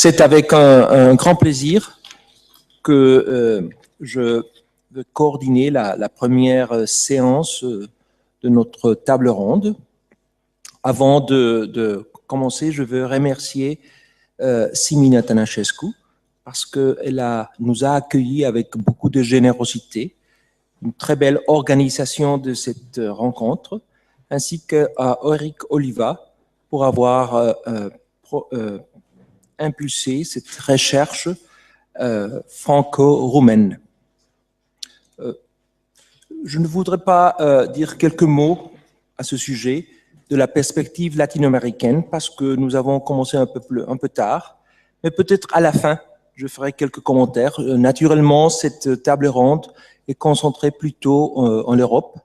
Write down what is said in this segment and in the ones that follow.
C'est avec un grand plaisir que je veux coordonner la première séance de notre table ronde. Avant de commencer, je veux remercier Simina Tănășescu parce qu'elle nous a accueillis avec beaucoup de générosité, une très belle organisation de cette rencontre, ainsi qu'à Eric Oliva pour avoir impulsé cette recherche franco-roumaine. Je ne voudrais pas dire quelques mots à ce sujet de la perspective latino-américaine parce que nous avons commencé un peu tard, mais peut-être à la fin, je ferai quelques commentaires. Naturellement, cette table ronde est concentrée plutôt en Europe,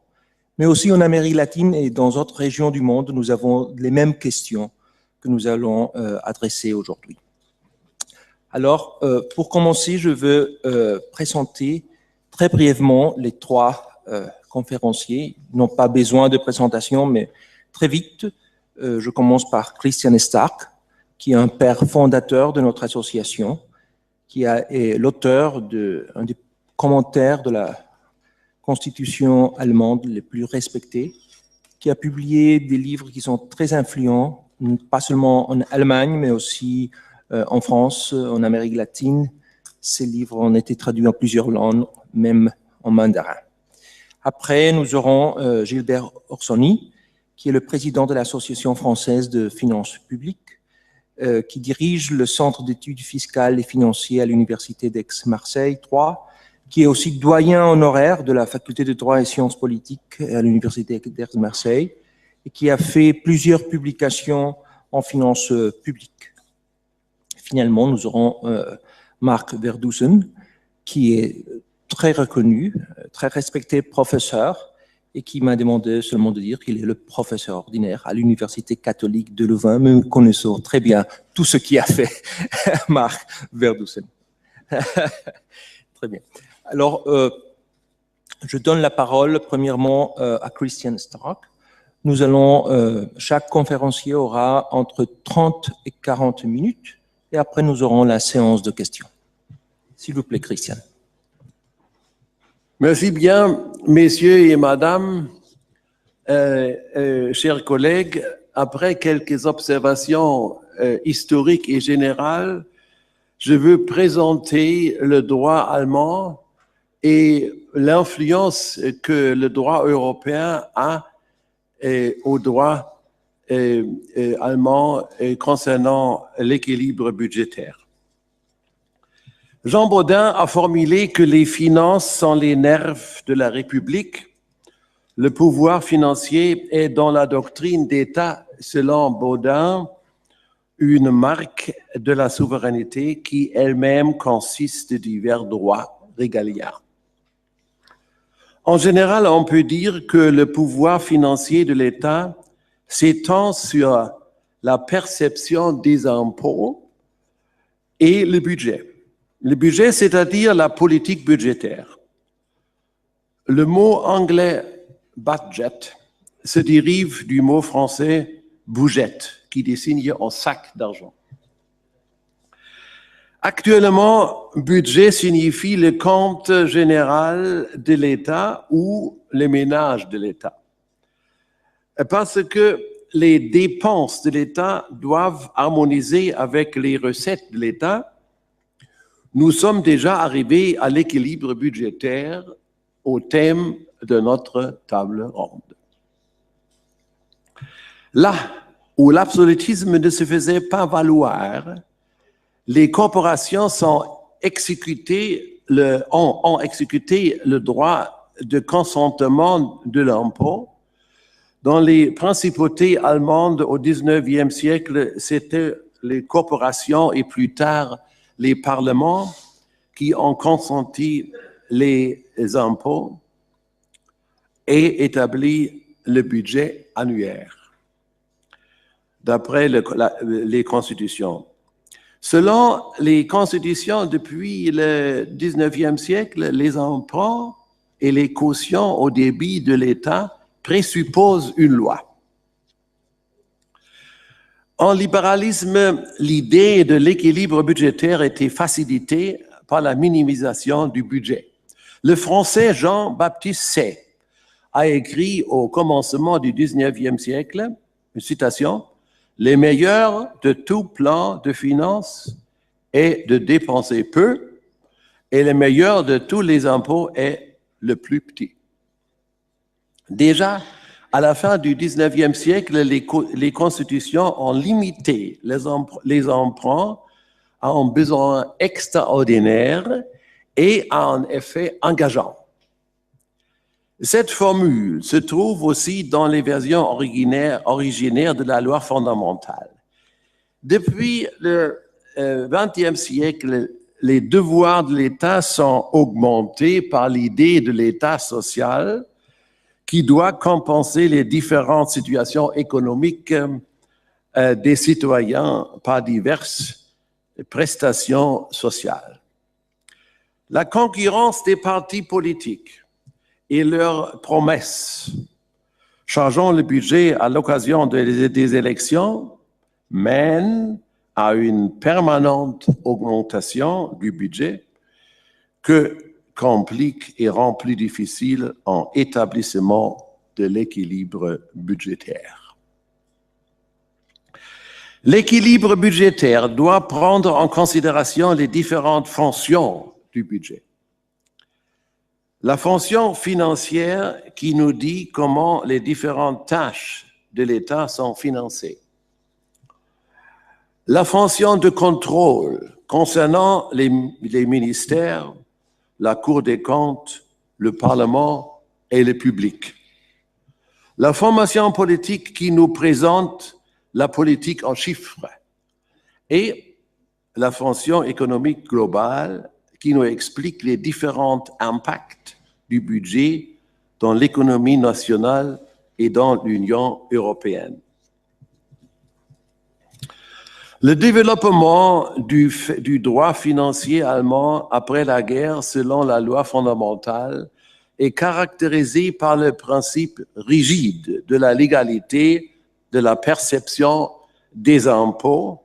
mais aussi en Amérique latine et dans d'autres régions du monde, nous avons les mêmes questions que nous allons adresser aujourd'hui. Alors, pour commencer, je veux présenter très brièvement les trois conférenciers. Ils n'ont pas besoin de présentation, mais très vite, je commence par Christian Stark, qui est un père fondateur de notre association, qui est l'auteur d'un des commentaires de la Constitution allemande les plus respectés, qui a publié des livres qui sont très influents, pas seulement en Allemagne, mais aussi en France, en Amérique latine. Ces livres ont été traduits en plusieurs langues, même en mandarin. Après, nous aurons Gilbert Orsoni, qui est le président de l'Association française de finances publiques, qui dirige le Centre d'études fiscales et financières à l'Université d'Aix-Marseille 3, qui est aussi doyen honoraire de la faculté de droit et sciences politiques à l'Université d'Aix-Marseille, et qui a fait plusieurs publications en finances publiques. Finalement, nous aurons Marc Verdussen, qui est très reconnu, très respecté professeur, et qui m'a demandé seulement de dire qu'il est le professeur ordinaire à l'Université catholique de Louvain, mais nous connaissons très bien tout ce qui a fait Marc Verdussen. Très bien. Alors, je donne la parole premièrement à Christian Stark. Nous allons, chaque conférencier aura entre 30 et 40 minutes, et après nous aurons la séance de questions. S'il vous plaît, Christian. Merci bien, messieurs et madame, chers collègues. Après quelques observations historiques et générales, je veux présenter le droit allemand et l'influence que le droit européen a au droit allemand concernant l'équilibre budgétaire. Jean Bodin a formulé que les finances sont les nerfs de la République. Le pouvoir financier est dans la doctrine d'État, selon Bodin, une marque de la souveraineté qui elle-même consiste de divers droits régaliens. En général, on peut dire que le pouvoir financier de l'État s'étend sur la perception des impôts et le budget. Le budget, c'est-à-dire la politique budgétaire. Le mot anglais « budget » se dérive du mot français « bougette » qui désigne un sac d'argent. Actuellement, budget signifie le compte général de l'État ou les ménages de l'État. Parce que les dépenses de l'État doivent harmoniser avec les recettes de l'État, nous sommes déjà arrivés à l'équilibre budgétaire au thème de notre table ronde. Là où l'absolutisme ne se faisait pas valoir, les corporations ont exécuté le droit de consentement de l'impôt. Dans les principautés allemandes au XIXe siècle, c'était les corporations et plus tard les parlements qui ont consenti les impôts et établi le budget annuaire, d'après les constitutions. Selon les constitutions depuis le XIXe siècle, les emprunts et les cautions au débit de l'État présupposent une loi. En libéralisme, l'idée de l'équilibre budgétaire était facilitée par la minimisation du budget. Le Français Jean-Baptiste Say a écrit au commencement du 19e siècle, une citation, « Les meilleurs de tout plan de finances est de dépenser peu, et le meilleur de tous les impôts est le plus petit. » Déjà, à la fin du 19e siècle, les constitutions ont limité les emprunts à un besoin extraordinaire et à un effet engageant. Cette formule se trouve aussi dans les versions originaires de la loi fondamentale. Depuis le XXe siècle, les devoirs de l'État sont augmentés par l'idée de l'État social qui doit compenser les différentes situations économiques des citoyens par diverses prestations sociales. La concurrence des partis politiques et leurs promesses changeant le budget à l'occasion des élections mènent à une permanente augmentation du budget que complique et rend plus difficile un établissement de l'équilibre budgétaire. L'équilibre budgétaire doit prendre en considération les différentes fonctions du budget. La fonction financière qui nous dit comment les différentes tâches de l'État sont financées. La fonction de contrôle concernant les ministères, la Cour des comptes, le Parlement et le public. La formation politique qui nous présente la politique en chiffres et la fonction économique globale qui nous explique les différents impacts du budget dans l'économie nationale et dans l'Union européenne. Le développement du droit financier allemand après la guerre, selon la loi fondamentale, est caractérisé par le principe rigide de la légalité de la perception des impôts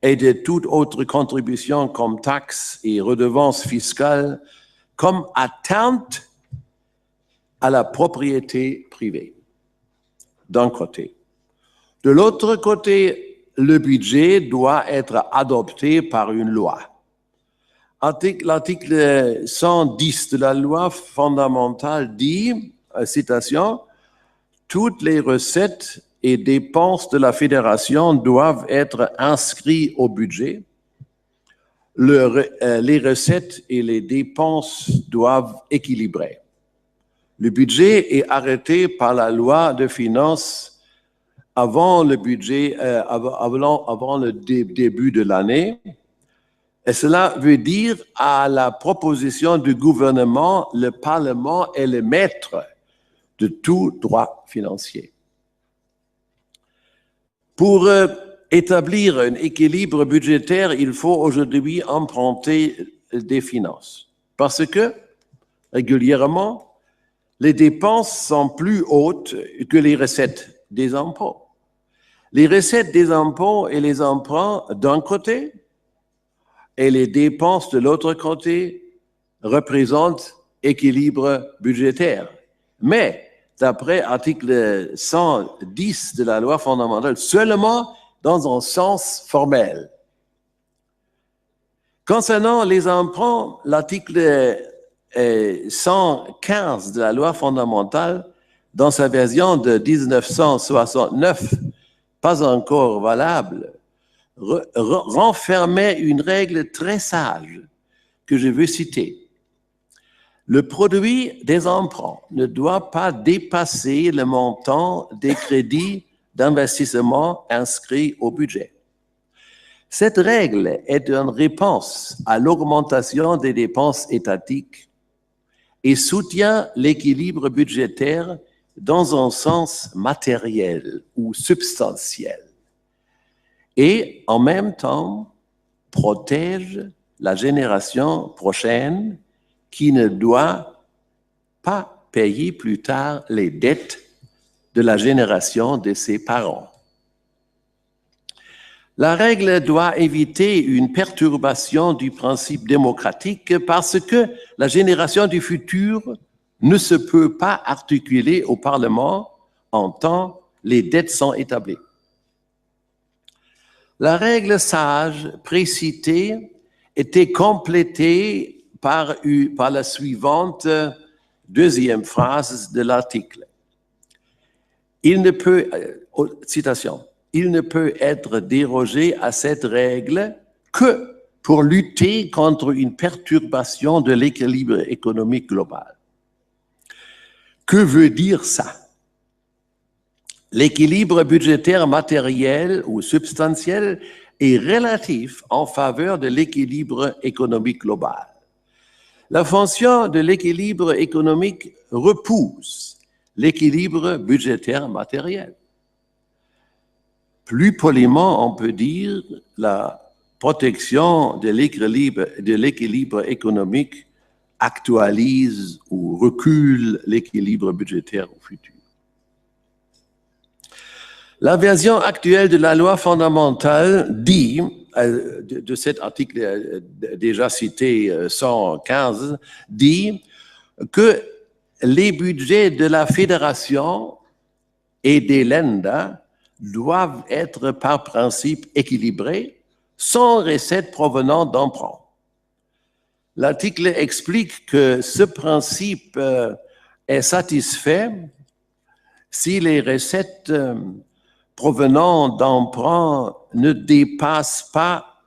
et de toute autre contribution comme taxes et redevances fiscales comme atteinte à la propriété privée, d'un côté. De l'autre côté, le budget doit être adopté par une loi. L'article 110 de la loi fondamentale dit, citation, « Toutes les recettes et dépenses de la fédération doivent être inscrites au budget. Les recettes et les dépenses doivent équilibrer. Le budget est arrêté par la loi de finances avant le budget, avant le début de l'année. Et cela veut dire, à la proposition du gouvernement, le Parlement est le maître de tout droit financier. Pour établir un équilibre budgétaire, il faut aujourd'hui emprunter des finances. Parce que, régulièrement, les dépenses sont plus hautes que les recettes des impôts. Les recettes des impôts et les emprunts d'un côté et les dépenses de l'autre côté représentent équilibre budgétaire. Mais, d'après l'article 110 de la loi fondamentale, seulement dans un sens formel. Concernant les emprunts, l'article 115 de la loi fondamentale, dans sa version de 1969, pas encore valable, renfermait une règle très sage que je veux citer. Le produit des emprunts ne doit pas dépasser le montant des crédits d'investissement inscrits au budget. Cette règle est une réponse à l'augmentation des dépenses étatiques et soutient l'équilibre budgétaire dans un sens matériel ou substantiel. Et en même temps, protège la génération prochaine qui ne doit pas payer plus tard les dettes de la génération de ses parents. La règle doit éviter une perturbation du principe démocratique parce que la génération du futur ne se peut pas articuler au Parlement en tant les dettes sont établies. La règle sage précitée était complétée par la suivante deuxième phrase de l'article. Citation. Il ne peut être dérogé à cette règle que pour lutter contre une perturbation de l'équilibre économique global. Que veut dire ça? L'équilibre budgétaire matériel ou substantiel est relatif en faveur de l'équilibre économique global. La fonction de l'équilibre économique repousse l'équilibre budgétaire matériel. Plus poliment, on peut dire la protection de l'équilibre économique actualise ou recule l'équilibre budgétaire au futur. La version actuelle de la loi fondamentale dit, de cet article déjà cité 115, dit que les budgets de la fédération et des Länder doivent être par principe équilibrés, sans recettes provenant d'emprunts. L'article explique que ce principe est satisfait si les recettes provenant d'emprunts ne dépassent pas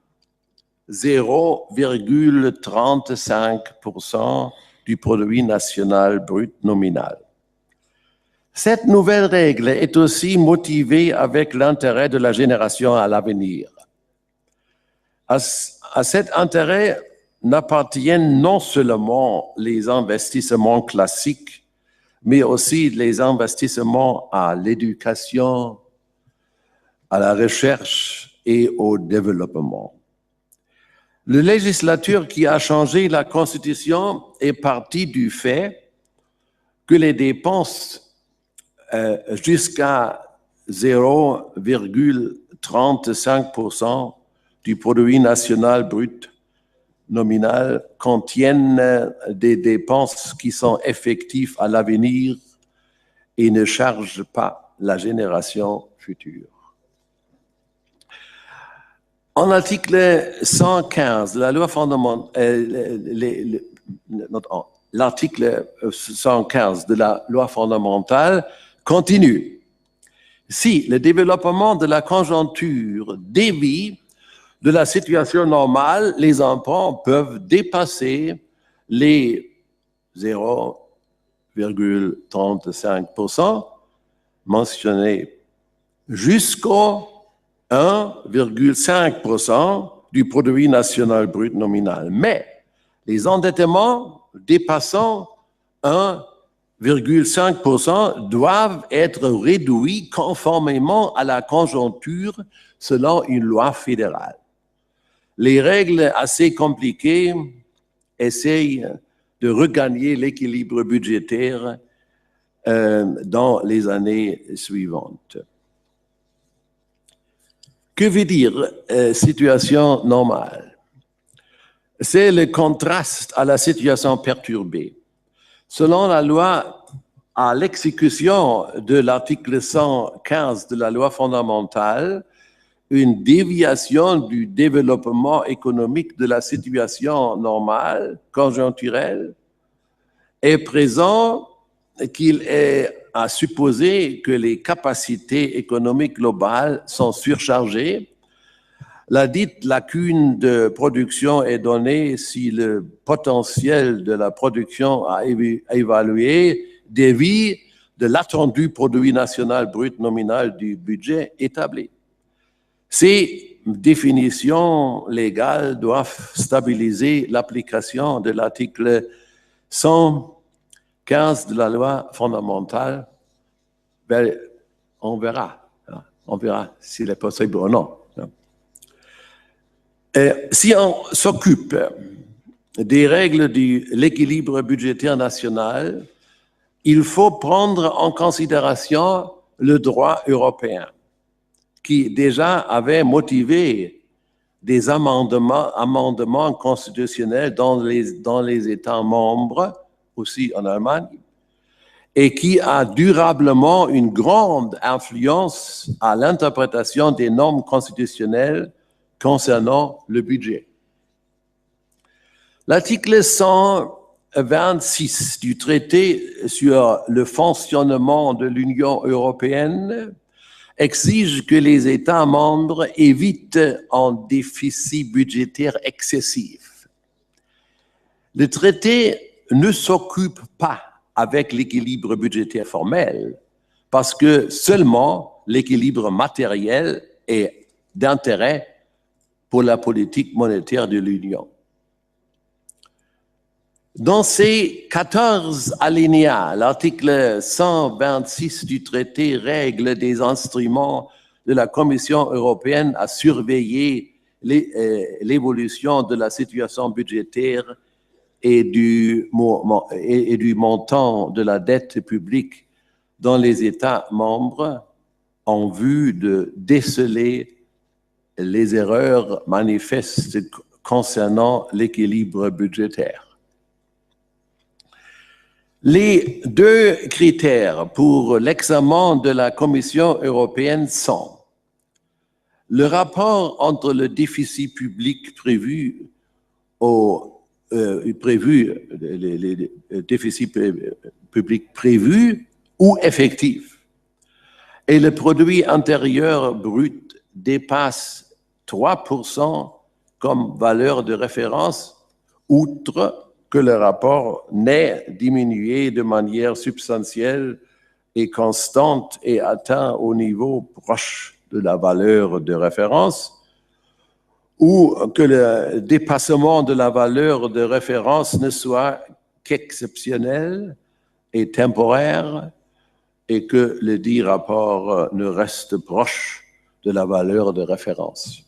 0,35% du produit national brut nominal. Cette nouvelle règle est aussi motivée avec l'intérêt de la génération à l'avenir. À cet intérêt n'appartiennent non seulement les investissements classiques, mais aussi les investissements à l'éducation, à la recherche et au développement. Le législateur qui a changé la Constitution est parti du fait que les dépenses jusqu'à 0,35% du produit national brut nominal contiennent des dépenses qui sont effectives à l'avenir et ne chargent pas la génération future. En article 115 de la loi fondamentale, l'article 115 de la loi fondamentale continue. Si le développement de la conjoncture dévie de la situation normale, les emprunts peuvent dépasser les 0,35% mentionnés jusqu'au 1,5% du produit national brut nominal. Mais les endettements dépassant 1,5% doivent être réduits conformément à la conjoncture selon une loi fédérale. Les règles assez compliquées essayent de regagner l'équilibre budgétaire dans les années suivantes. Que veut dire situation normale? C'est le contraste à la situation perturbée. Selon la loi, à l'exécution de l'article 115 de la loi fondamentale, une déviation du développement économique de la situation normale, conjoncturelle, est présent qu'il est à supposer que les capacités économiques globales sont surchargées. La dite lacune de production est donnée si le potentiel de la production à évaluer dévie de l'attendu produit national brut nominal du budget établi. Ces définitions légales doivent stabiliser l'application de l'article 115 de la loi fondamentale. Ben, on verra s'il est possible ou non. Si on s'occupe des règles de l'équilibre budgétaire national, il faut prendre en considération le droit européen. qui déjà avait motivé des amendements constitutionnels dans les États membres, aussi en Allemagne, et qui a durablement une grande influence à l'interprétation des normes constitutionnelles concernant le budget. L'article 126 du traité sur le fonctionnement de l'Union européenne exige que les États membres évitent un déficit budgétaire excessif. Le traité ne s'occupe pas avec l'équilibre budgétaire formel, parce que seulement l'équilibre matériel est d'intérêt pour la politique monétaire de l'Union. Dans ces 14 alinéas, l'article 126 du traité règle des instruments de la Commission européenne à surveiller l'évolution de la situation budgétaire et du montant de la dette publique dans les États membres en vue de déceler les erreurs manifestes concernant l'équilibre budgétaire. Les deux critères pour l'examen de la Commission européenne sont le rapport entre le déficit public prévu les déficits publics prévus ou effectifs et le produit intérieur brut dépasse 3% comme valeur de référence, outre que le rapport n'ait diminué de manière substantielle et constante et atteint au niveau proche de la valeur de référence, ou que le dépassement de la valeur de référence ne soit qu'exceptionnel et temporaire, et que le dit rapport ne reste proche de la valeur de référence.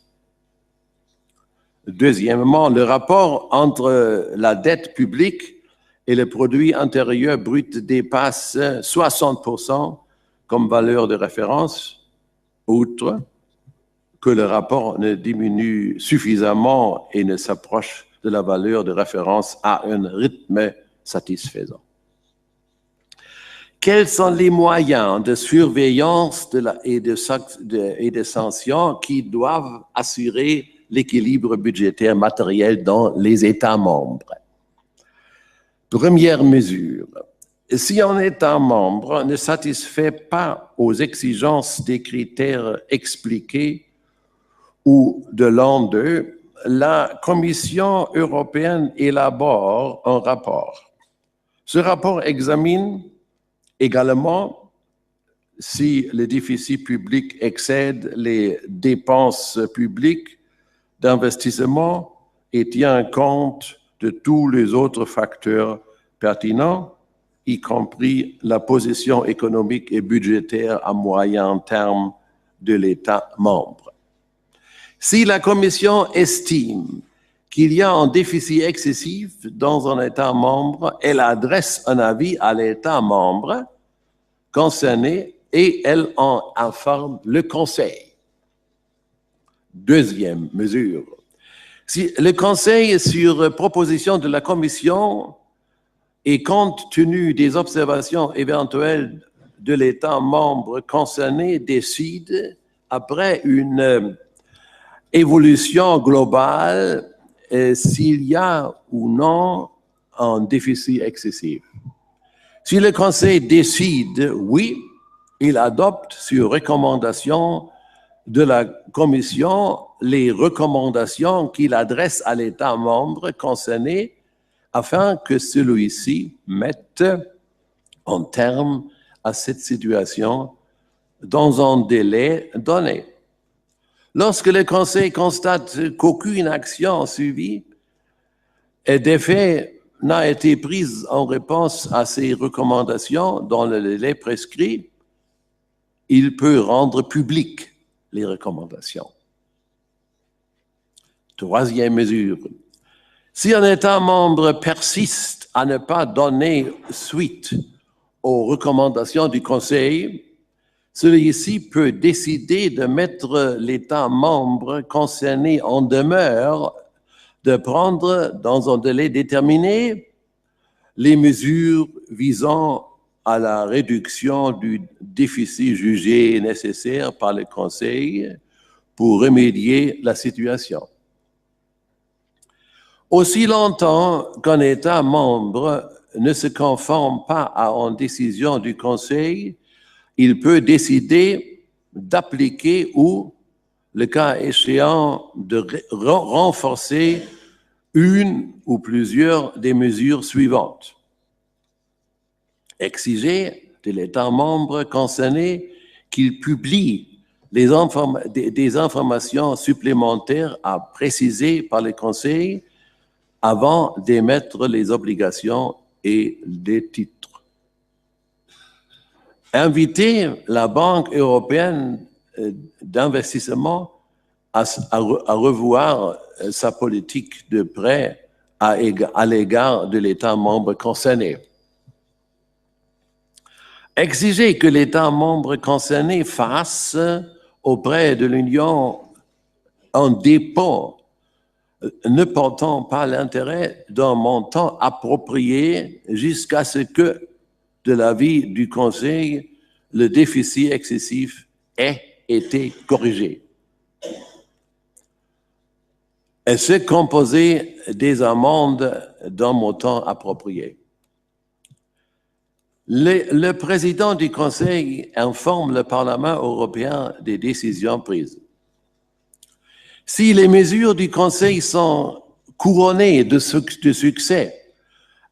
Deuxièmement, le rapport entre la dette publique et le produit intérieur brut dépasse 60% comme valeur de référence, outre que le rapport ne diminue suffisamment et ne s'approche de la valeur de référence à un rythme satisfaisant. Quels sont les moyens de surveillance et de sanctions qui doivent assurer l'équilibre budgétaire matériel dans les États membres? Première mesure, si un État membre ne satisfait pas aux exigences des critères expliqués ou de l'un d'eux, la Commission européenne élabore un rapport. Ce rapport examine également si le déficit public excède les dépenses publiques d'investissement et tient compte de tous les autres facteurs pertinents, y compris la position économique et budgétaire à moyen terme de l'État membre. Si la Commission estime qu'il y a un déficit excessif dans un État membre, elle adresse un avis à l'État membre concerné et elle en informe le Conseil. Deuxième mesure, si le Conseil, sur proposition de la Commission et compte tenu des observations éventuelles de l'État membre concerné, décide, après une évolution globale, s'il y a ou non un déficit excessif. Si le Conseil décide oui, il adopte sur recommandation de la Commission les recommandations qu'il adresse à l'État membre concerné afin que celui-ci mette un terme à cette situation dans un délai donné. Lorsque le Conseil constate qu'aucune action suivie et d'effet n'a été prise en réponse à ces recommandations dans le délai prescrit, il peut rendre publiques les recommandations. Troisième mesure, si un État membre persiste à ne pas donner suite aux recommandations du Conseil, celui-ci peut décider de mettre l'État membre concerné en demeure de prendre, dans un délai déterminé, les mesures visant à la réduction du déficit jugé nécessaire par le Conseil pour remédier la situation. Aussi longtemps qu'un État membre ne se conforme pas à une décision du Conseil, il peut décider d'appliquer ou, le cas échéant, de renforcer une ou plusieurs des mesures suivantes. Exiger de l'État membre concerné qu'il publie des informations supplémentaires à préciser par le Conseil avant d'émettre les obligations et les titres. Inviter la Banque européenne d'investissement à revoir sa politique de prêt à l'égard de l'État membre concerné. Exiger que l'État membre concerné fasse auprès de l'Union un dépôt ne portant pas l'intérêt d'un montant approprié jusqu'à ce que, de l'avis du Conseil, le déficit excessif ait été corrigé. Et se composer des amendes d'un montant approprié. Le président du Conseil informe le Parlement européen des décisions prises. Si les mesures du Conseil sont couronnées de succès,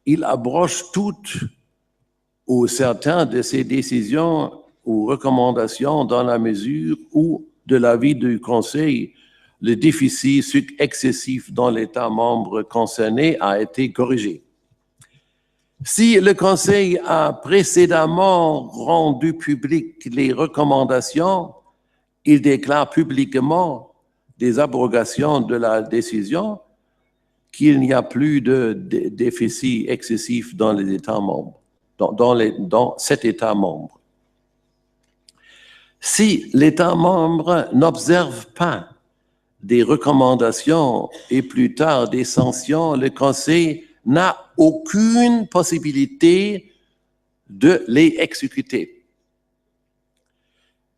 il abroge toutes ou certaines de ces décisions ou recommandations dans la mesure où, de l'avis du Conseil, le déficit excessif dans l'État membre concerné a été corrigé. Si le Conseil a précédemment rendu publiques les recommandations, il déclare publiquement des abrogations de la décision qu'il n'y a plus de déficit excessif dans les États membres, dans cet État membre. Si l'État membre n'observe pas des recommandations et plus tard des sanctions, le Conseil n'a aucune possibilité de les exécuter.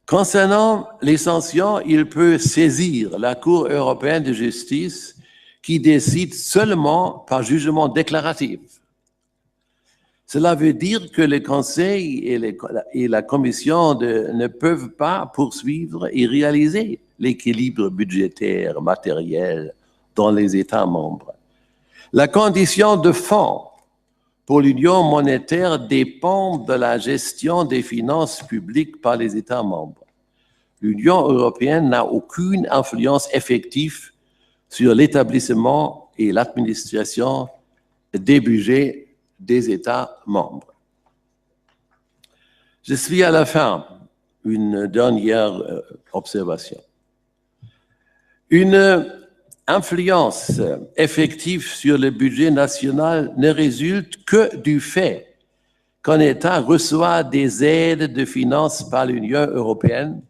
Concernant les sanctions, il peut saisir la Cour européenne de justice qui décide seulement par jugement déclaratif. Cela veut dire que le Conseil et la Commission ne peuvent pas poursuivre et réaliser l'équilibre budgétaire matériel dans les États membres. La condition de fond pour l'union monétaire dépend de la gestion des finances publiques par les États membres. L'Union européenne n'a aucune influence effective sur l'établissement et l'administration des budgets des États membres. Je suis à la fin. Une dernière observation. Une influence effective sur le budget national ne résulte que du fait qu'un État reçoit des aides de finances par l'Union européenne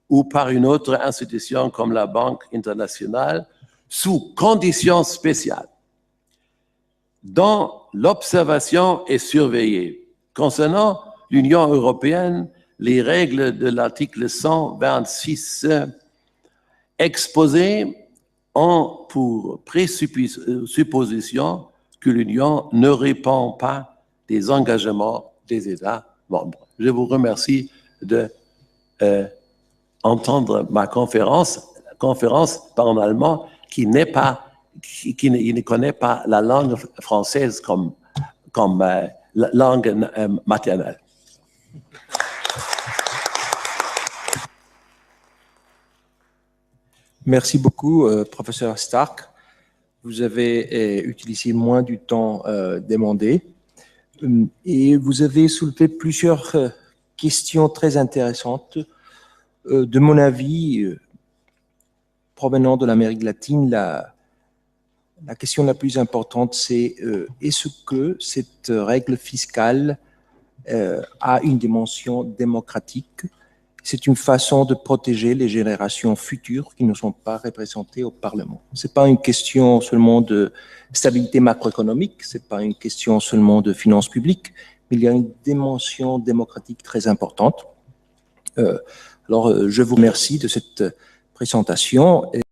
ou par une autre institution comme la Banque internationale sous conditions spéciales, dont l'observation est surveillée. Concernant l'Union européenne, les règles de l'article 126 exposées ont pour présupposition que l'Union ne répond pas des engagements des États membres. Je vous remercie d'entendre ma conférence par un Allemand qui ne connaît pas la langue française comme langue maternelle. Merci beaucoup, professeur Stark. Vous avez utilisé moins du temps demandé et vous avez soulevé plusieurs questions très intéressantes. De mon avis, provenant de l'Amérique latine, la question la plus importante, c'est est-ce que cette règle fiscale a une dimension démocratique C'est une façon de protéger les générations futures qui ne sont pas représentées au Parlement. Ce n'est pas une question seulement de stabilité macroéconomique, ce n'est pas une question seulement de finances publiques, mais il y a une dimension démocratique très importante. Alors, je vous remercie de cette présentation.